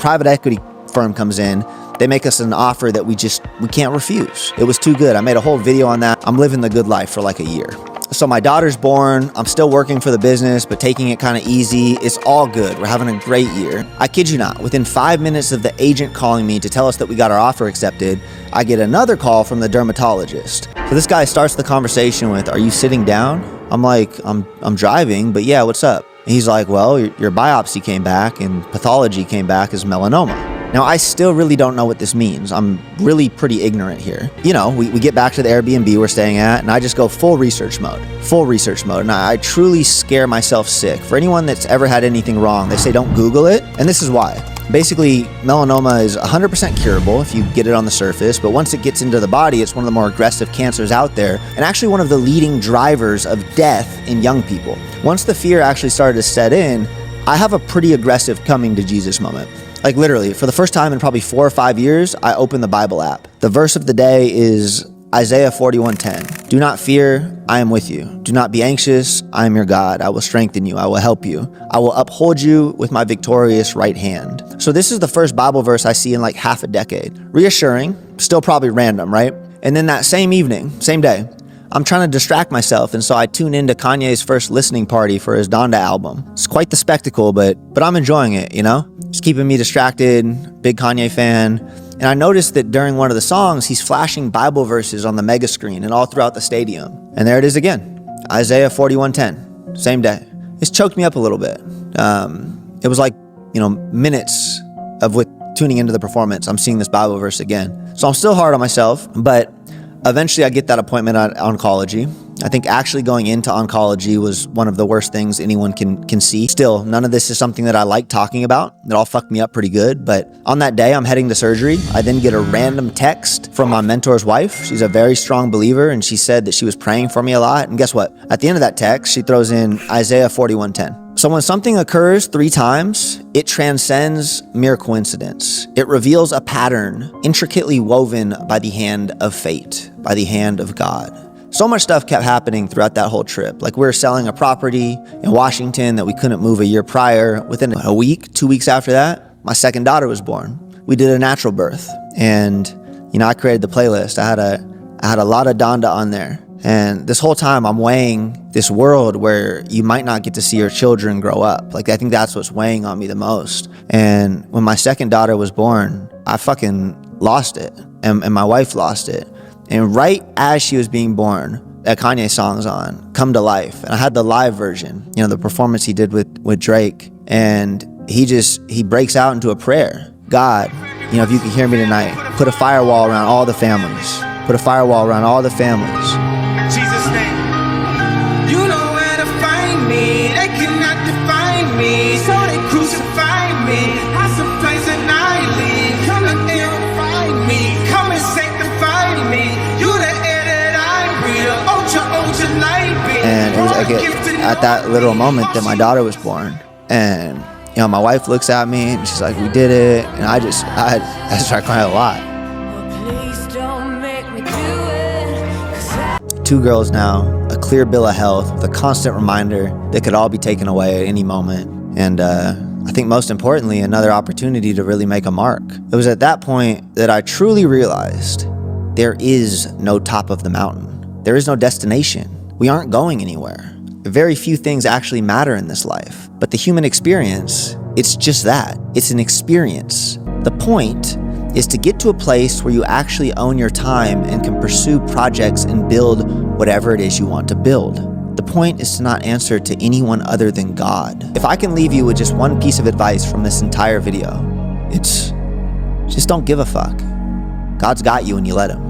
private equity firm comes in. They make us an offer that we can't refuse. It was too good. I made a whole video on that. I'm living the good life for like a year. So my daughter's born. I'm still working for the business, but taking it kind of easy. It's all good. We're having a great year. I kid you not, within 5 minutes of the agent calling me to tell us that we got our offer accepted, I get another call from the dermatologist. So this guy starts the conversation with, "Are you sitting down?" I'm like, I'm driving, but yeah, what's up? And he's like, "Well, your biopsy came back and pathology came back as melanoma." Now, I still really don't know what this means. I'm really pretty ignorant here. You know, we get back to the Airbnb we're staying at, and I just go full research mode. And I truly scare myself sick. For anyone that's ever had anything wrong, they say don't Google it, and this is why. Basically, melanoma is 100% curable if you get it on the surface, but once it gets into the body, it's one of the more aggressive cancers out there, and actually one of the leading drivers of death in young people. Once the fear actually started to set in, I have a pretty aggressive coming to Jesus moment. Like literally, for the first time in probably 4 or 5 years, I opened the Bible app. The verse of the day is Isiah 41:10. "Do not fear, I am with you. Do not be anxious, I am your God. I will strengthen you, I will help you. I will uphold you with my victorious right hand." So this is the first Bible verse I see in like half a decade. Reassuring, still probably random, right? And then that same evening, same day, I'm trying to distract myself, and so I tune into Kanye's first listening party for his Donda album. It's quite the spectacle, but I'm enjoying it, you know? It's keeping me distracted, big Kanye fan. And I noticed that during one of the songs, he's flashing Bible verses on the mega screen and all throughout the stadium. And there it is again, Isiah 41:10, same day. It's choked me up a little bit. It was like, minutes of with tuning into the performance, I'm seeing this Bible verse again. So I'm still hard on myself, but eventually I get that appointment on oncology. I think actually going into oncology was one of the worst things anyone can see. Still, none of this is something that I like talking about. It all fucked me up pretty good. But on that day, I'm heading to surgery. I then get a random text from my mentor's wife. She's a very strong believer, and she said that she was praying for me a lot. And guess what? At the end of that text, she throws in Isiah 41:10. So when something occurs 3 times, it transcends mere coincidence. It reveals a pattern intricately woven by the hand of fate, by the hand of God. So much stuff kept happening throughout that whole trip. Like we were selling a property in Washington that we couldn't move a year prior. Within a week, 2 weeks after that, my second daughter was born. We did a natural birth, and I created the playlist. I had a lot of Donda on there. And this whole time I'm weighing this world where you might not get to see your children grow up. Like I think that's what's weighing on me the most. And when my second daughter was born, I fucking lost it. And my wife lost it. And right as she was being born, that Kanye song's on, Come to Life. And I had the live version, the performance he did with Drake. And he breaks out into a prayer. God, if you can hear me tonight, put a firewall around all the families. Put a firewall around all the families. Jesus' name. You know where to find me. They cannot define me, so they crucify me. That's the place that I live. Come and find me. Come and sanctify me. You the air that I breathe. Ultra light. And it was like at that literal moment that my daughter was born. And my wife looks at me and she's like, "We did it." And I start crying a lot. 2 girls now, a clear bill of health with a constant reminder that could all be taken away at any moment. And I think most importantly, another opportunity to really make a mark. It was at that point that I truly realized there is no top of the mountain. There is no destination. We aren't going anywhere. Very few things actually matter in this life. But the human experience, it's just that. It's an experience. The point is to get to a place where you actually own your time and can pursue projects and build whatever it is you want to build. The point is to not answer to anyone other than God. If I can leave you with just one piece of advice from this entire video, it's just don't give a fuck. God's got you and you let him.